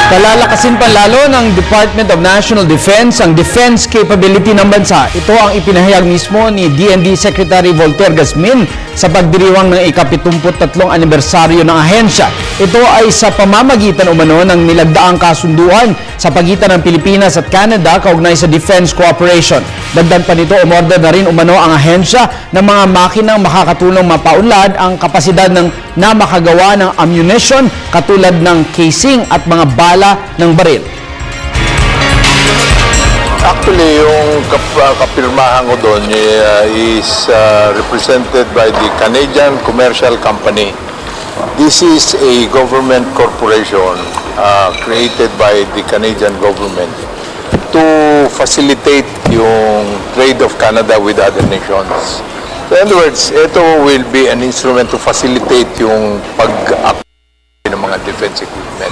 Palalakasin pa lalo ng Department of National Defense ang defense capability ng bansa. Ito ang ipinahayag mismo ni DND Secretary Voltaire Gasmin sa pagdiriwang ng ika-73 anibersaryo ng ahensya. Ito ay sa pamamagitan umano ng nilagdaang kasunduan sa pagitan ng Pilipinas at Canada kaugnay sa defense cooperation. Dagdag pa nito, umorder na rin umano ang ahensya ng mga makinang makakatulong mapaunlad ang kapasidad na makagawa ng ammunition katulad ng casing at mga bala ng baril. Actually, yung kapirmahan ko doon is represented by the Canadian Commercial Company. This is a government corporation created by the Canadian government to facilitate yung trade of Canada with other nations. So in other words, ito will be an instrument to facilitate yung pag-acquire ng mga defense equipment.